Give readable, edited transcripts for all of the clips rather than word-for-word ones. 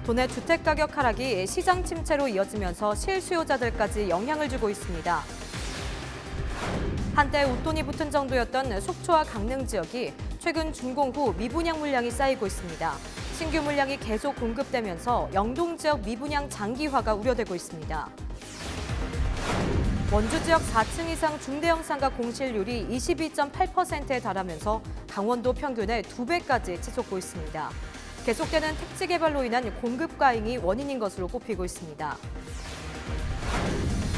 도내 주택가격 하락이 시장 침체로 이어지면서 실수요자들까지 영향을 주고 있습니다. 한때 웃돈이 붙은 정도였던 속초와 강릉 지역이 최근 준공 후 미분양 물량이 쌓이고 있습니다. 신규 물량이 계속 공급되면서 영동 지역 미분양 장기화가 우려되고 있습니다. 원주 지역 4층 이상 중대형 상가 공실률이 22.8%에 달하면서 강원도 평균의 2배까지 치솟고 있습니다. 계속되는 택지 개발로 인한 공급 과잉이 원인인 것으로 꼽히고 있습니다.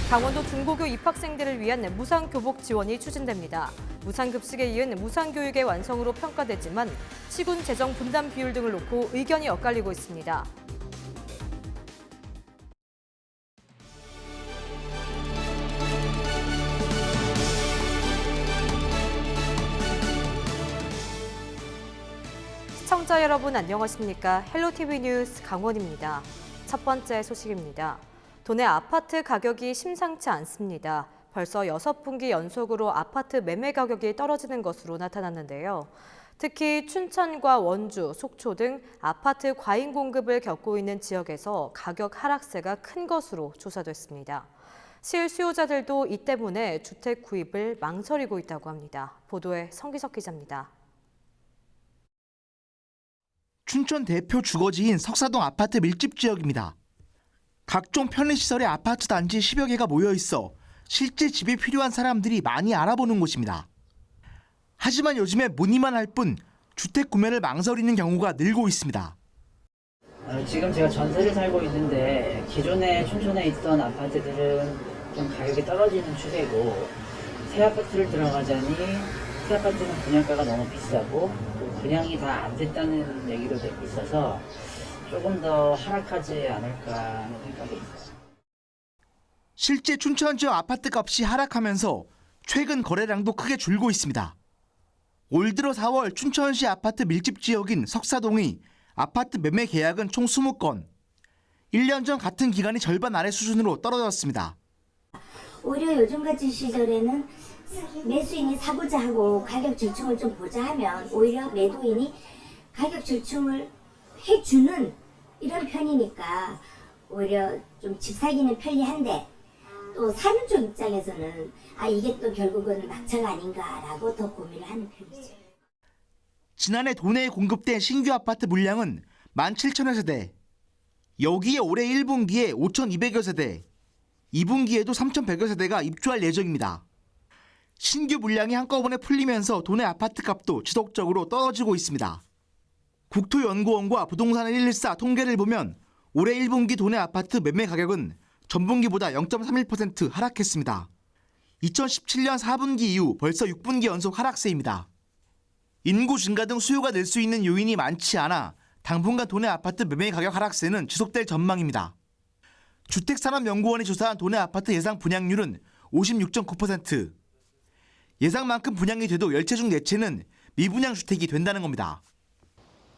강원도 중고교 입학생들을 위한 무상교복 지원이 추진됩니다. 무상급식에 이은 무상교육의 완성으로 평가되지만 시군 재정 분담 비율 등을 놓고 의견이 엇갈리고 있습니다. 시청자 여러분 안녕하십니까? 헬로티비 뉴스 강원입니다. 첫 번째 소식입니다. 도내 아파트 가격이 심상치 않습니다. 벌써 6분기 연속으로 아파트 매매 가격이 떨어지는 것으로 나타났는데요. 특히 춘천과 원주, 속초 등 아파트 과잉 공급을 겪고 있는 지역에서 가격 하락세가 큰 것으로 조사됐습니다. 실수요자들도 이 때문에 주택 구입을 망설이고 있다고 합니다. 보도에 성기석 기자입니다. 춘천 대표 주거지인 석사동 아파트 밀집 지역입니다. 각종 편의시설의 아파트 단지 10여 개가 모여 있어 실제 집이 필요한 사람들이 많이 알아보는 곳입니다. 하지만 요즘에 문의만 할 뿐 주택 구매를 망설이는 경우가 늘고 있습니다. 지금 제가 전세를 살고 있는데 기존에 춘천에 있던 아파트들은 좀 가격이 떨어지는 추세고 새 아파트를 들어가자니 새 아파트는 분양가가 너무 비싸고 또 분양이 다 안 됐다는 얘기도 듣고 있어서 조금 더 하락하지 않을까 하는 생각이 있어요. 실제 춘천 지역 아파트 값이 하락하면서 최근 거래량도 크게 줄고 있습니다. 올 들어 4월 춘천시 아파트 밀집 지역인 석사동의 아파트 매매 계약은 총 20건. 1년 전 같은 기간이 절반 아래 수준으로 떨어졌습니다. 오히려 요즘같이 시절에는 매수인이 사고자 하고 가격 절충을 좀 보자 하면 오히려 매도인이 가격 절충을 해주는 이런 편이니까 오히려 좀 집 사기는 편리한데 또 사는 쪽 입장에서는 이게 또 결국은 낙찰가 아닌가라고 더 고민을 하는 편이죠. 지난해 도내에 공급된 신규 아파트 물량은 17,000여 세대. 여기에 올해 1분기에 5,200여 세대, 2분기에도 3,100여 세대가 입주할 예정입니다. 신규 물량이 한꺼번에 풀리면서 도내 아파트 값도 지속적으로 떨어지고 있습니다. 국토연구원과 부동산 114 통계를 보면 올해 1분기 도내 아파트 매매 가격은 전분기보다 0.31% 하락했습니다. 2017년 4분기 이후 벌써 6분기 연속 하락세입니다. 인구 증가 등 수요가 늘 수 있는 요인이 많지 않아 당분간 도내 아파트 매매 가격 하락세는 지속될 전망입니다. 주택산업연구원이 조사한 도내 아파트 예상 분양률은 56.9%. 예상만큼 분양이 돼도 10채 중 4채는 미분양 주택이 된다는 겁니다.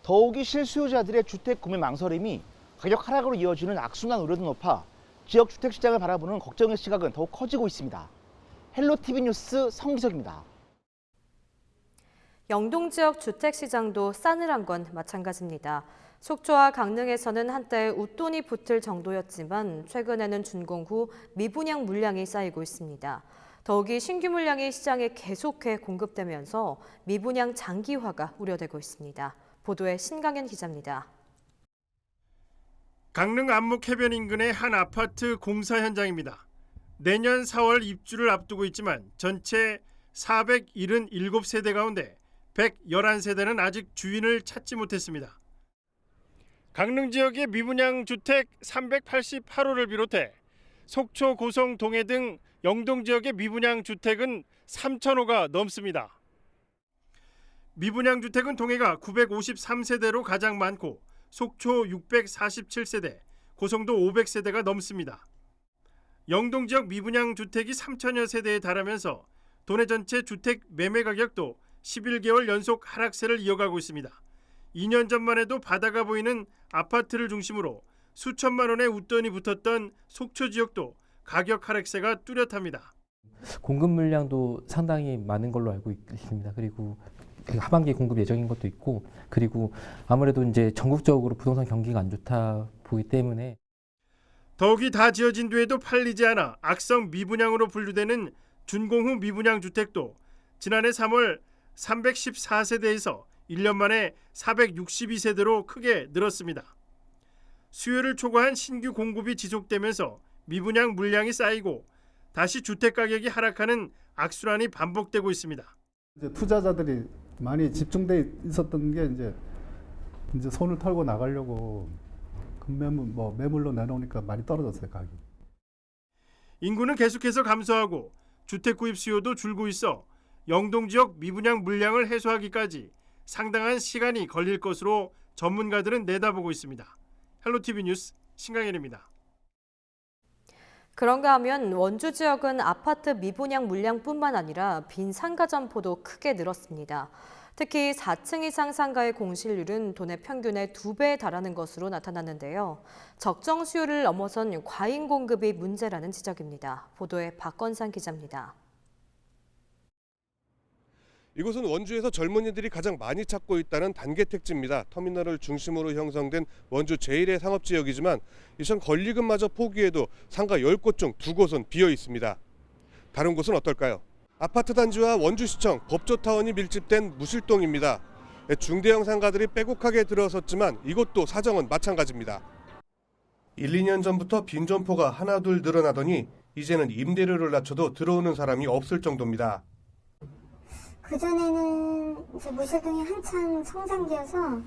더욱이 실수요자들의 주택 구매 망설임이 가격 하락으로 이어지는 악순환 우려도 높아 지역 주택 시장을 바라보는 걱정의 시각은 더욱 커지고 있습니다. 헬로티비 뉴스 성기석입니다. 영동 지역 주택 시장도 싸늘한 건 마찬가지입니다. 속초와 강릉에서는 한때 웃돈이 붙을 정도였지만 최근에는 준공 후 미분양 물량이 쌓이고 있습니다. 더욱이 신규 물량이 시장에 계속해 공급되면서 미분양 장기화가 우려되고 있습니다. 보도에 신강현 기자입니다. 강릉 안목 해변 인근의 한 아파트 공사 현장입니다. 내년 4월 입주를 앞두고 있지만 전체 477세대 가운데 111세대는 아직 주인을 찾지 못했습니다. 강릉 지역의 미분양 주택 388호를 비롯해 속초, 고성, 동해 등 영동 지역의 미분양 주택은 3,000호가 넘습니다. 미분양 주택은 동해가 953세대로 가장 많고 속초 647세대, 고성도 500세대가 넘습니다. 영동 지역 미분양 주택이 3,000여 세대에 달하면서 도내 전체 주택 매매 가격도 11개월 연속 하락세를 이어가고 있습니다. 2년 전만 해도 바다가 보이는 아파트를 중심으로 수천만 원의 웃돈이 붙었던 속초 지역도 가격 하락세가 뚜렷합니다. 공급 물량도 상당히 많은 걸로 알고 있습니다. 그리고 하반기 공급 예정인 것도 있고, 그리고 아무래도 이제 전국적으로 부동산 경기가 안 좋다 보기 때문에 더욱이 다 지어진 뒤에도 팔리지 않아 악성 미분양으로 분류되는 준공후 미분양 주택도 지난해 3월 314세대에서 1년 만에 462세대로 크게 늘었습니다. 수요를 초과한 신규 공급이 지속되면서 미분양 물량이 쌓이고 다시 주택 가격이 하락하는 악순환이 반복되고 있습니다. 이제 투자자들이 많이 집중돼 있었던 게 이제 손을 털고 나가려고 금매물 매물로 내놓으니까 많이 떨어졌어요, 가격이. 인구는 계속해서 감소하고 주택 구입 수요도 줄고 있어 영동 지역 미분양 물량을 해소하기까지 상당한 시간이 걸릴 것으로 전문가들은 내다보고 있습니다. 헬로티비 뉴스 신강현입니다. 그런가 하면 원주 지역은 아파트 미분양 물량뿐만 아니라 빈 상가 점포도 크게 늘었습니다. 특히 4층 이상 상가의 공실률은 도내 평균의 2배에 달하는 것으로 나타났는데요. 적정 수요를 넘어선 과잉 공급이 문제라는 지적입니다. 보도에 박건상 기자입니다. 이곳은 원주에서 젊은이들이 가장 많이 찾고 있다는 단계 택지입니다. 터미널을 중심으로 형성된 원주 제1의 상업지역이지만 이전 권리금마저 포기해도 상가 10곳 중 2곳은 비어 있습니다. 다른 곳은 어떨까요? 아파트 단지와 원주시청, 법조타운이 밀집된 무실동입니다. 중대형 상가들이 빼곡하게 들어섰지만 이곳도 사정은 마찬가지입니다. 1, 2년 전부터 빈점포가 하나둘 늘어나더니 이제는 임대료를 낮춰도 들어오는 사람이 없을 정도입니다. 그전에는 이제 무실동이 한참 성장기여서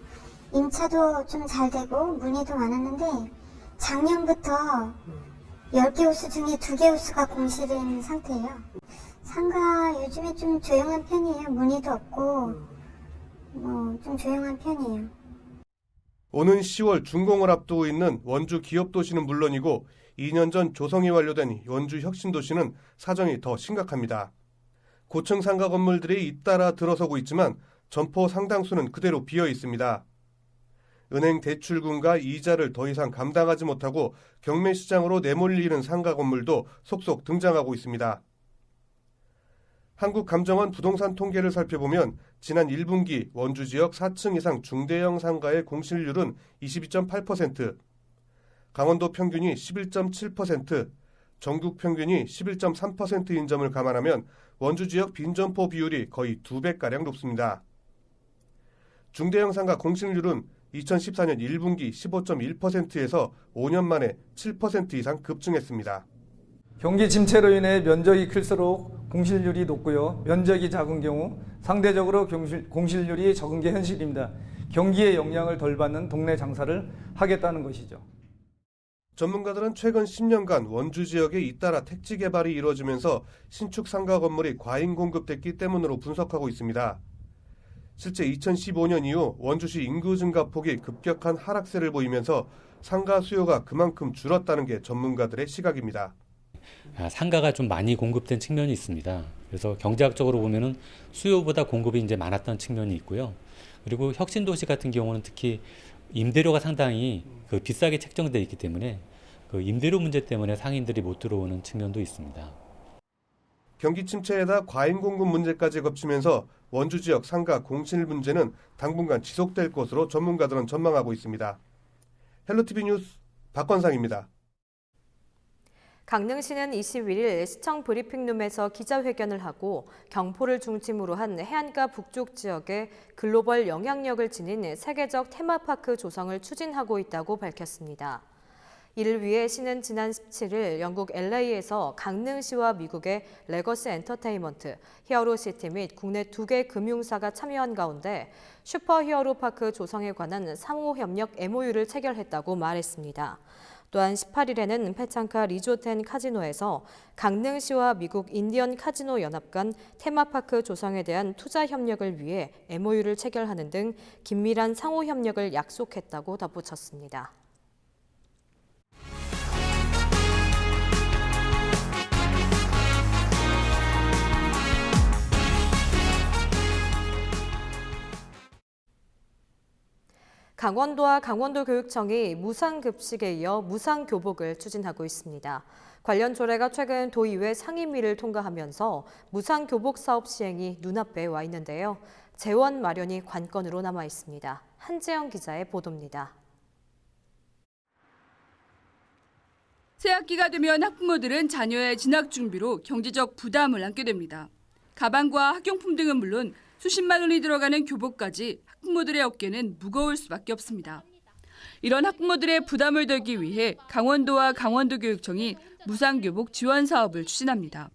임차도 좀 잘 되고 문의도 많았는데 작년부터 10개 호수 중에 2개 호수가 공실인 상태예요. 상가 요즘에 좀 조용한 편이에요. 문의도 없고 좀 조용한 편이에요. 오는 10월 준공을 앞두고 있는 원주 기업도시는 물론이고 2년 전 조성이 완료된 원주 혁신도시는 사정이 더 심각합니다. 고층 상가 건물들이 잇따라 들어서고 있지만 점포 상당수는 그대로 비어 있습니다. 은행 대출금과 이자를 더 이상 감당하지 못하고 경매시장으로 내몰리는 상가 건물도 속속 등장하고 있습니다. 한국감정원 부동산 통계를 살펴보면 지난 1분기 원주 지역 4층 이상 중대형 상가의 공실률은 22.8%, 강원도 평균이 11.7%, 전국 평균이 11.3%인 점을 감안하면 원주 지역 빈점포 비율이 거의 2배가량 높습니다. 중대형 상가 공실률은 2014년 1분기 15.1%에서 5년 만에 7% 이상 급증했습니다. 경기 침체로 인해 면적이 클수록 공실률이 높고요. 면적이 작은 경우 상대적으로 공실률이 적은 게 현실입니다. 경기의 영향을 덜 받는 동네 장사를 하겠다는 것이죠. 전문가들은 최근 10년간 원주 지역에 잇따라 택지 개발이 이루어지면서 신축 상가 건물이 과잉 공급됐기 때문으로 분석하고 있습니다. 실제 2015년 이후 원주시 인구 증가 폭이 급격한 하락세를 보이면서 상가 수요가 그만큼 줄었다는 게 전문가들의 시각입니다. 상가가 좀 많이 공급된 측면이 있습니다. 그래서 경제학적으로 보면은 수요보다 공급이 이제 많았던 측면이 있고요. 그리고 혁신도시 같은 경우는 특히 임대료가 상당히 비싸게 책정되어 있기 때문에 그 임대료 문제 때문에 상인들이 못 들어오는 측면도 있습니다. 경기 침체에다 과잉 공급 문제까지 겹치면서 원주 지역 상가 공실 문제는 당분간 지속될 것으로 전문가들은 전망하고 있습니다. 헬로티비 뉴스 박건상입니다. 강릉시는 21일 시청 브리핑룸에서 기자회견을 하고 경포를 중심으로 한 해안가 북쪽 지역에 글로벌 영향력을 지닌 세계적 테마파크 조성을 추진하고 있다고 밝혔습니다. 이를 위해 시는 지난 17일 영국 LA에서 강릉시와 미국의 레거시 엔터테인먼트, 히어로시티 및 국내 2개 금융사가 참여한 가운데 슈퍼 히어로 파크 조성에 관한 상호협력 MOU를 체결했다고 말했습니다. 또한 18일에는 페창카 리조텐 카지노에서 강릉시와 미국 인디언 카지노 연합 간 테마파크 조성에 대한 투자 협력을 위해 MOU를 체결하는 등 긴밀한 상호 협력을 약속했다고 덧붙였습니다. 강원도와 강원도교육청이 무상급식에 이어 무상교복을 추진하고 있습니다. 관련 조례가 최근 도의회 상임위를 통과하면서 무상교복 사업 시행이 눈앞에 와 있는데요. 재원 마련이 관건으로 남아 있습니다. 한지영 기자의 보도입니다. 새학기가 되면 학부모들은 자녀의 진학 준비로 경제적 부담을 안게 됩니다. 가방과 학용품 등은 물론 수십만 원이 들어가는 교복까지 학부모들의 어깨는 무거울 수밖에 없습니다. 이런 학부모들의 부담을 덜기 위해 강원도와 강원도교육청이 무상교복 지원 사업을 추진합니다.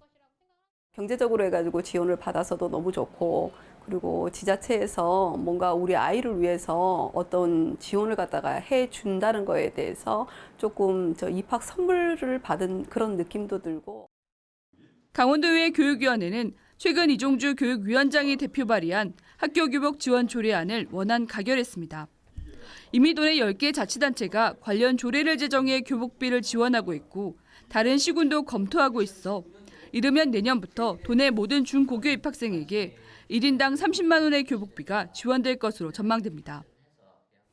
경제적으로 해가지고 지원을 받아서도 너무 좋고, 그리고 지자체에서 뭔가 우리 아이를 위해서 어떤 지원을 갖다가 해준다는 거에 대해서 조금 입학 선물을 받은 그런 느낌도 들고. 강원도의 교육위원회는 최근 이종주 교육위원장이 대표 발의한 학교교복 지원 조례안을 원안 가결했습니다. 이미 도내 10개 자치단체가 관련 조례를 제정해 교복비를 지원하고 있고 다른 시군도 검토하고 있어 이르면 내년부터 도내 모든 중고교 입학생에게 1인당 30만 원의 교복비가 지원될 것으로 전망됩니다.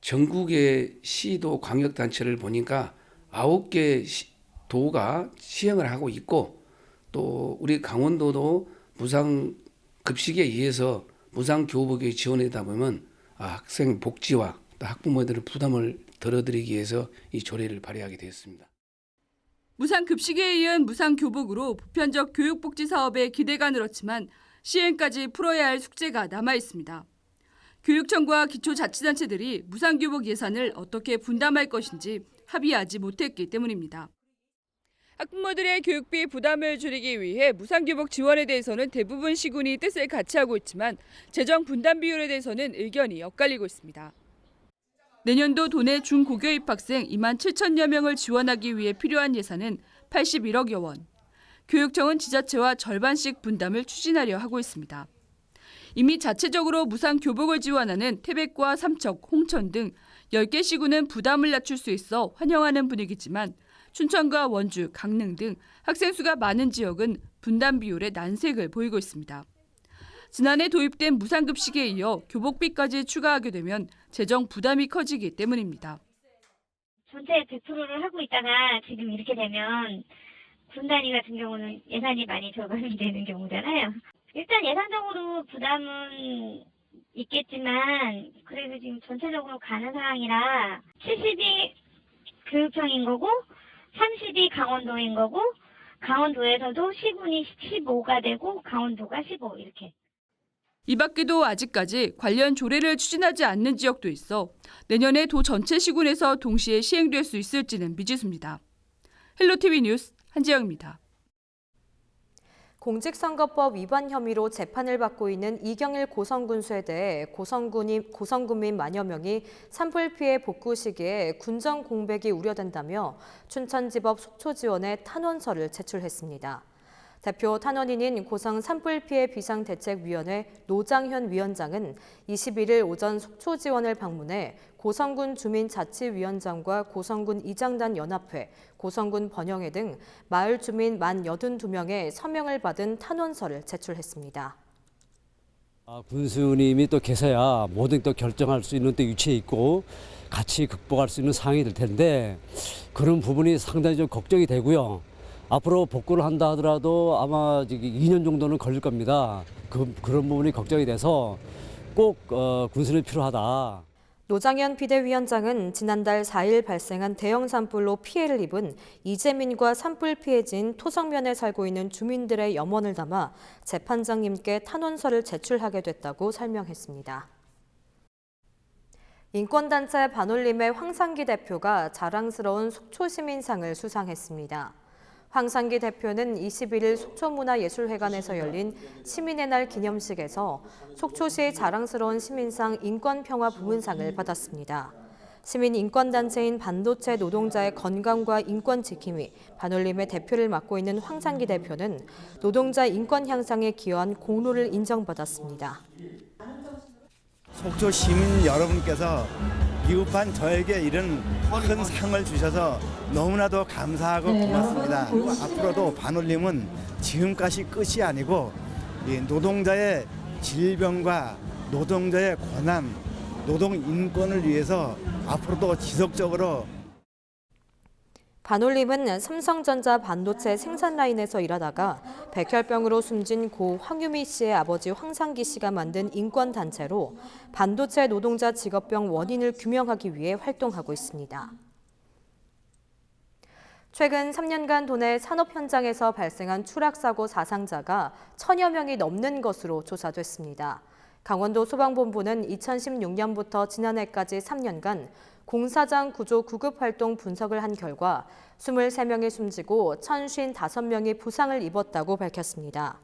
전국의 시도 광역단체를 보니까 9개 도가 시행을 하고 있고, 또 우리 강원도도 무상 급식에 의해서 무상 교복에 지원하다 보면 학생 복지와 또 학부모들의 부담을 덜어드리기 위해서 이 조례를 발의하게 되었습니다. 무상 급식에 이은 무상 교복으로 보편적 교육복지 사업에 기대가 늘었지만 시행까지 풀어야 할 숙제가 남아 있습니다. 교육청과 기초자치단체들이 무상 교복 예산을 어떻게 분담할 것인지 합의하지 못했기 때문입니다. 학부모들의 교육비 부담을 줄이기 위해 무상교복 지원에 대해서는 대부분 시군이 뜻을 같이 하고 있지만 재정 분담 비율에 대해서는 의견이 엇갈리고 있습니다. 내년도 도내 중고교 입학생 2만 7천여 명을 지원하기 위해 필요한 예산은 81억여 원. 교육청은 지자체와 절반씩 분담을 추진하려 하고 있습니다. 이미 자체적으로 무상 교복을 지원하는 태백과 삼척, 홍천 등 10개 시군은 부담을 낮출 수 있어 환영하는 분위기지만 춘천과 원주, 강릉 등 학생 수가 많은 지역은 분담 비율의 난색을 보이고 있습니다. 지난해 도입된 무상급식에 이어 교복비까지 추가하게 되면 재정 부담이 커지기 때문입니다. 전체 100%를 하고 있다가 지금 이렇게 되면 군 단위 같은 경우는 예산이 많이 절감이 되는 경우잖아요. 일단 예산적으로 부담은 있겠지만 그래도 지금 전체적으로 가는 상황이라 70이 교육청인 거고 30이 강원도인 거고 강원도에서도 시군이 15가 되고 강원도가 15 이렇게. 이 밖에도 아직까지 관련 조례를 추진하지 않는 지역도 있어 내년에 도 전체 시군에서 동시에 시행될 수 있을지는 미지수입니다. 헬로티비 뉴스 한지영입니다. 공직선거법 위반 혐의로 재판을 받고 있는 이경일 고성군수에 대해 고성군민 만여 명이 산불 피해 복구 시기에 군정 공백이 우려된다며 춘천지법 속초지원에 탄원서를 제출했습니다. 대표 탄원인인 고성 산불 피해 비상대책위원회 노장현 위원장은 21일 오전 속초지원을 방문해 고성군 주민자치위원장과 고성군 이장단 연합회, 고성군 번영회 등 마을 주민 만 82명의 서명을 받은 탄원서를 제출했습니다. 군수님이 또 계셔야 뭐든 또 결정할 수 있는 또 위치에 있고 같이 극복할 수 있는 상황이 될 텐데 그런 부분이 상당히 좀 걱정이 되고요. 앞으로 복구를 한다 하더라도 아마 2년 정도는 걸릴 겁니다. 그런 부분이 걱정이 돼서 꼭 군수님이 필요하다. 노장현 비대위원장은 지난달 4일 발생한 대형 산불로 피해를 입은 이재민과 산불 피해지인 토성면에 살고 있는 주민들의 염원을 담아 재판장님께 탄원서를 제출하게 됐다고 설명했습니다. 인권단체 반올림의 황상기 대표가 자랑스러운 속초시민상을 수상했습니다. 황상기 대표는 21일 속초문화예술회관에서 열린 시민의 날 기념식에서 속초시의 자랑스러운 시민상 인권평화 부문상을 받았습니다. 시민인권단체인 반도체 노동자의 건강과 인권 지킴이 반올림의 대표를 맡고 있는 황상기 대표는 노동자 인권 향상에 기여한 공로를 인정받았습니다. 속초 시민 여러분께서 기급한 저에게 이런 큰 상을 주셔서 너무나도 감사하고 고맙습니다. 그리고 앞으로도 반올림은 지금까지 끝이 아니고 노동자의 질병과 노동자의 권한, 노동 인권을 위해서 앞으로도 지속적으로 반올림은 삼성전자 반도체 생산 라인에서 일하다가 백혈병으로 숨진 고 황유미 씨의 아버지 황상기 씨가 만든 인권단체로 반도체 노동자 직업병 원인을 규명하기 위해 활동하고 있습니다. 최근 3년간 도내 산업 현장에서 발생한 추락사고 사상자가 1000여 명이 넘는 것으로 조사됐습니다. 강원도 소방본부는 2016년부터 지난해까지 3년간 공사장 구조 구급 활동 분석을 한 결과 23명이 숨지고 1055명이 부상을 입었다고 밝혔습니다.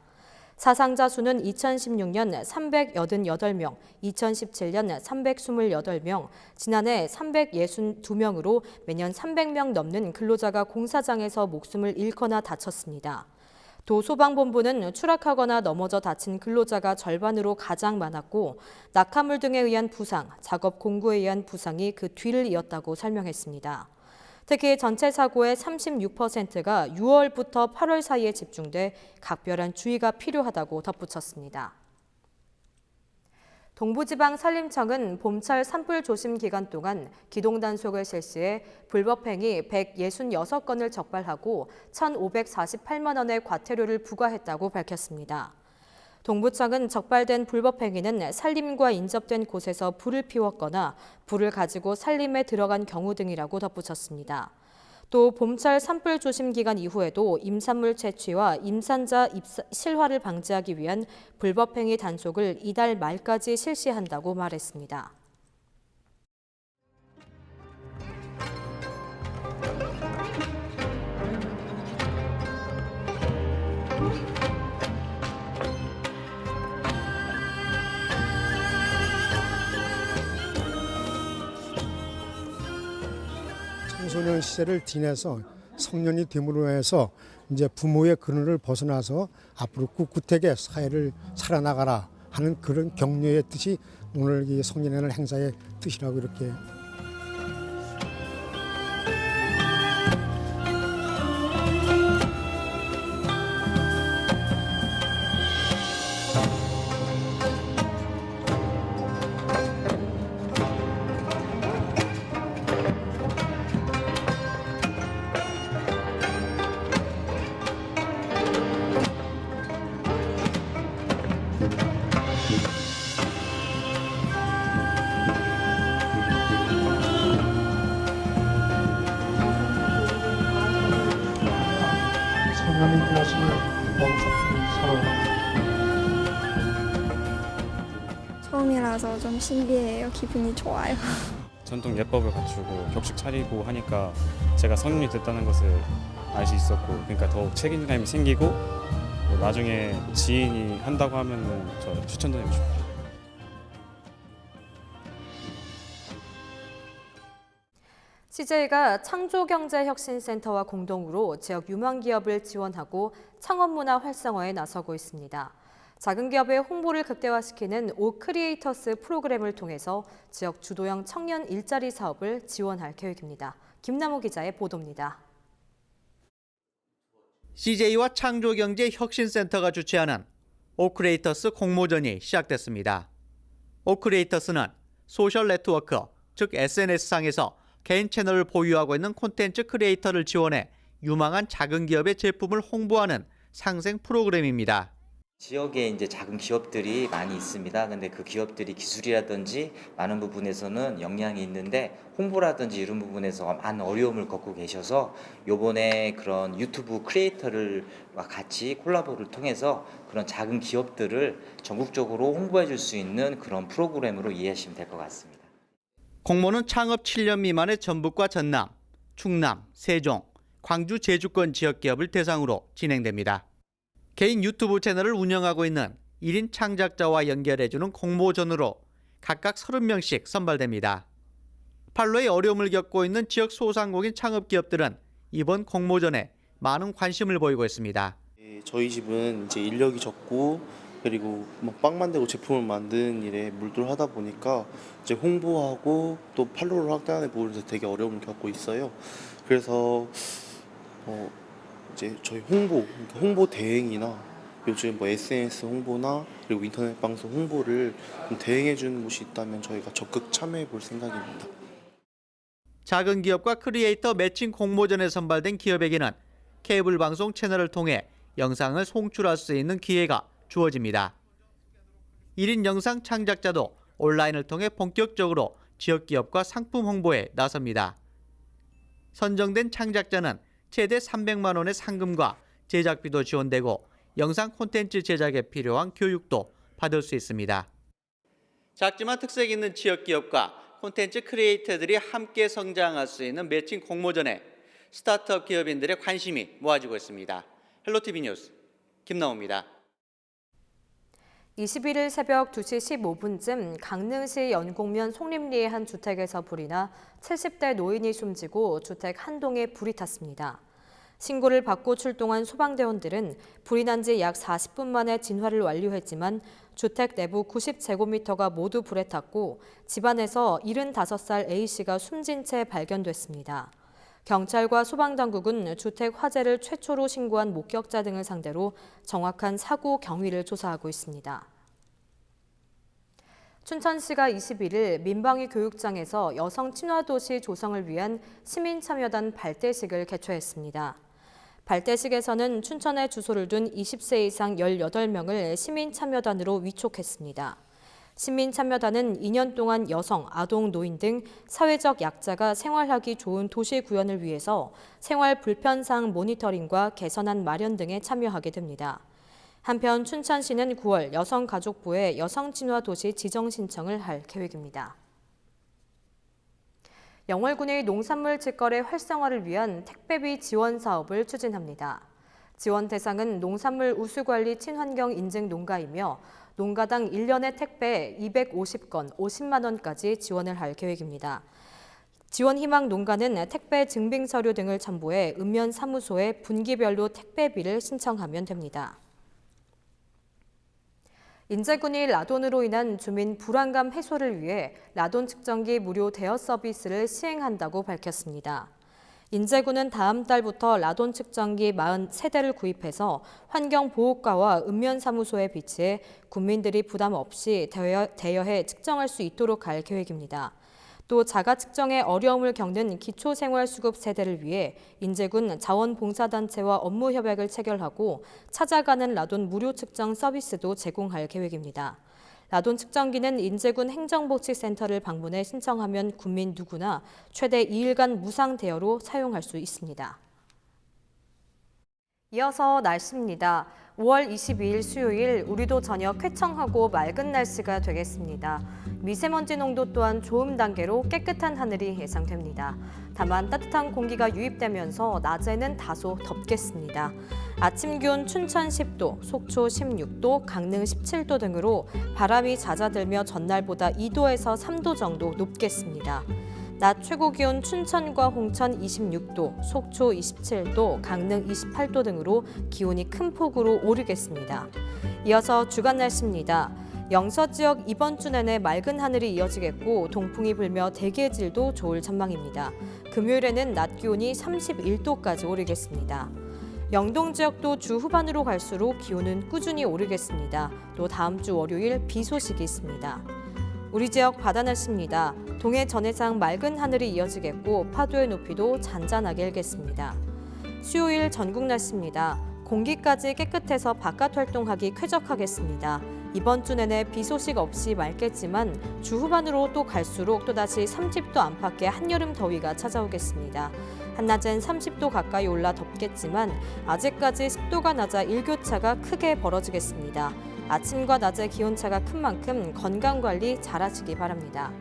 사상자 수는 2016년 388명, 2017년 328명, 지난해 362명으로 매년 300명 넘는 근로자가 공사장에서 목숨을 잃거나 다쳤습니다. 도 소방본부는 추락하거나 넘어져 다친 근로자가 절반으로 가장 많았고 낙하물 등에 의한 부상, 작업 공구에 의한 부상이 그 뒤를 이었다고 설명했습니다. 특히 전체 사고의 36%가 6월부터 8월 사이에 집중돼 각별한 주의가 필요하다고 덧붙였습니다. 동부지방산림청은 봄철 산불 조심 기간 동안 기동 단속을 실시해 불법행위 166건을 적발하고 1,548만 원의 과태료를 부과했다고 밝혔습니다. 동부청은 적발된 불법행위는 산림과 인접된 곳에서 불을 피웠거나 불을 가지고 산림에 들어간 경우 등이라고 덧붙였습니다. 또 봄철 산불 조심 기간 이후에도 임산물 채취와 임산자 실화를 방지하기 위한 불법행위 단속을 이달 말까지 실시한다고 말했습니다. 청소년 시절을 지내서 성년이 됨으로 해서 이제 부모의 그늘을 벗어나서 앞으로 꿋꿋하게 사회를 살아나가라 하는 그런 격려의 뜻이 오늘 이 성년의 행사의 뜻이라고 이렇게. 처음이라서 좀 신기해요. 기분이 좋아요. 전통 예법을 갖추고 격식 차리고 하니까 제가 성인이 됐다는 것을 알 수 있었고, 그러니까 더욱 책임감이 생기고 나중에 지인이 한다고 하면 저 추천드리고 싶어요. CJ가 창조경제혁신센터와 공동으로 지역 유망기업을 지원하고 창업문화 활성화에 나서고 있습니다. 작은 기업의 홍보를 극대화시키는 오크리에이터스 프로그램을 통해서 지역 주도형 청년 일자리 사업을 지원할 계획입니다. 김남호 기자의 보도입니다. CJ와 창조경제혁신센터가 주최하는 오크리에이터스 공모전이 시작됐습니다. 오크리에이터스는 소셜 네트워크, 즉 SNS상에서 개인 채널을 보유하고 있는 콘텐츠 크리에이터를 지원해 유망한 작은 기업의 제품을 홍보하는 상생 프로그램입니다. 지역에 이제 작은 기업들이 많이 있습니다. 근데 그 기업들이 기술이라든지 많은 부분에서는 역량이 있는데 홍보라든지 이런 부분에서 많은 어려움을 겪고 계셔서 요번에 그런 유튜브 크리에이터들과 같이 콜라보를 통해서 그런 작은 기업들을 전국적으로 홍보해 줄 수 있는 그런 프로그램으로 이해하시면 될 것 같습니다. 공모는 창업 7년 미만의 전북과 전남, 충남, 세종, 광주, 제주권 지역 기업을 대상으로 진행됩니다. 개인 유튜브 채널을 운영하고 있는 1인 창작자와 연결해주는 공모전으로 각각 30명씩 선발됩니다. 판로에 어려움을 겪고 있는 지역 소상공인 창업기업들은 이번 공모전에 많은 관심을 보이고 있습니다. 저희 집은 이제 인력이 적고 그리고 빵 만들고 제품을 만드는 일에 몰두하다 보니까 이제 홍보하고 또 판로를 확대하는 부분에서 되게 어려움을 겪고 있어요. 그래서 이제 저희 홍보 대행이나 요즘 SNS 홍보나 그리고 인터넷 방송 홍보를 대행해 주는 곳이 있다면 저희가 적극 참여해 볼 생각입니다. 작은 기업과 크리에이터 매칭 공모전에 선발된 기업에게는 케이블 방송 채널을 통해 영상을 송출할 수 있는 기회가 주어집니다. 1인 영상 창작자도 온라인을 통해 본격적으로 지역 기업과 상품 홍보에 나섭니다. 선정된 창작자는 최대 300만 원의 상금과 제작비도 지원되고 영상 콘텐츠 제작에 필요한 교육도 받을 수 있습니다. 작지만 특색 있는 지역 기업과 콘텐츠 크리에이터들이 함께 성장할 수 있는 매칭 공모전에 스타트업 기업인들의 관심이 모아지고 있습니다. 헬로티비 뉴스 김나호입니다. 21일 새벽 2시 15분쯤 강릉시 연곡면 송림리의 한 주택에서 불이 나 70대 노인이 숨지고 주택 한 동에 불이 탔습니다. 신고를 받고 출동한 소방대원들은 불이 난 지 약 40분 만에 진화를 완료했지만 주택 내부 90제곱미터가 모두 불에 탔고 집안에서 75살 A씨가 숨진 채 발견됐습니다. 경찰과 소방당국은 주택 화재를 최초로 신고한 목격자 등을 상대로 정확한 사고 경위를 조사하고 있습니다. 춘천시가 21일 민방위 교육장에서 여성 친화도시 조성을 위한 시민참여단 발대식을 개최했습니다. 발대식에서는 춘천에 주소를 둔 20세 이상 18명을 시민참여단으로 위촉했습니다. 시민참여단은 2년 동안 여성, 아동, 노인 등 사회적 약자가 생활하기 좋은 도시 구현을 위해서 생활 불편사항 모니터링과 개선안 마련 등에 참여하게 됩니다. 한편 춘천시는 9월 여성가족부에 여성친화도시 지정 신청을 할 계획입니다. 영월군의 농산물 직거래 활성화를 위한 택배비 지원 사업을 추진합니다. 지원 대상은 농산물 우수관리 친환경 인증 농가이며 농가당 1년의 택배 250건 50만 원까지 지원을 할 계획입니다. 지원 희망 농가는 택배 증빙 서류 등을 첨부해 읍면 사무소에 분기별로 택배비를 신청하면 됩니다. 인제군이 라돈으로 인한 주민 불안감 해소를 위해 라돈 측정기 무료 대여 서비스를 시행한다고 밝혔습니다. 인제군은 다음 달부터 라돈 측정기 43대를 구입해서 환경보호과와 읍면사무소에 비치해 국민들이 부담 없이 대여해 측정할 수 있도록 할 계획입니다. 또 자가 측정에 어려움을 겪는 기초생활수급 세대를 위해 인제군 자원봉사단체와 업무 협약을 체결하고 찾아가는 라돈 무료 측정 서비스도 제공할 계획입니다. 라돈 측정기는 인제군 행정복지센터를 방문해 신청하면 국민 누구나 최대 2일간 무상 대여로 사용할 수 있습니다. 이어서 날씨입니다. 5월 22일 수요일 우리도 저녁 쾌청하고 맑은 날씨가 되겠습니다. 미세먼지 농도 또한 좋음 단계로 깨끗한 하늘이 예상됩니다. 다만 따뜻한 공기가 유입되면서 낮에는 다소 덥겠습니다. 아침 기온 춘천 10도, 속초 16도, 강릉 17도 등으로 바람이 잦아들며 전날보다 2도에서 3도 정도 높겠습니다. 낮 최고 기온 춘천과 홍천 26도, 속초 27도, 강릉 28도 등으로 기온이 큰 폭으로 오르겠습니다. 이어서 주간 날씨입니다. 영서 지역 이번 주 내내 맑은 하늘이 이어지겠고 동풍이 불며 대기의 질도 좋을 전망입니다. 금요일에는 낮 기온이 31도까지 오르겠습니다. 영동 지역도 주 후반으로 갈수록 기온은 꾸준히 오르겠습니다. 또 다음 주 월요일 비 소식이 있습니다. 우리 지역 바다 날씨입니다. 동해 전해상 맑은 하늘이 이어지겠고 파도의 높이도 잔잔하게 일겠습니다. 수요일 전국 날씨입니다. 공기까지 깨끗해서 바깥 활동하기 쾌적하겠습니다. 이번 주 내내 비 소식 없이 맑겠지만 주 후반으로 또 갈수록 또다시 30도 안팎의 한여름 더위가 찾아오겠습니다. 한낮엔 30도 가까이 올라 덥겠지만 아직까지 습도가 낮아 일교차가 크게 벌어지겠습니다. 아침과 낮의 기온차가 큰 만큼 건강관리 잘하시기 바랍니다.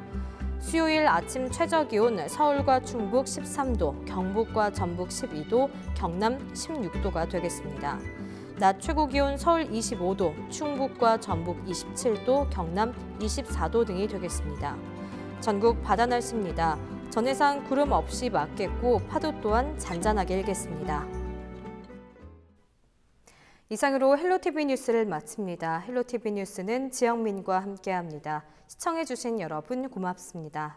수요일 아침 최저기온 서울과 충북 13도, 경북과 전북 12도, 경남 16도가 되겠습니다. 낮 최고기온 서울 25도, 충북과 전북 27도, 경남 24도 등이 되겠습니다. 전국 바다 날씨입니다. 전해상 구름 없이 맑겠고 파도 또한 잔잔하게 일겠습니다. 이상으로 헬로티비 뉴스를 마칩니다. 헬로티비 뉴스는 지영민과 함께합니다. 시청해주신 여러분 고맙습니다.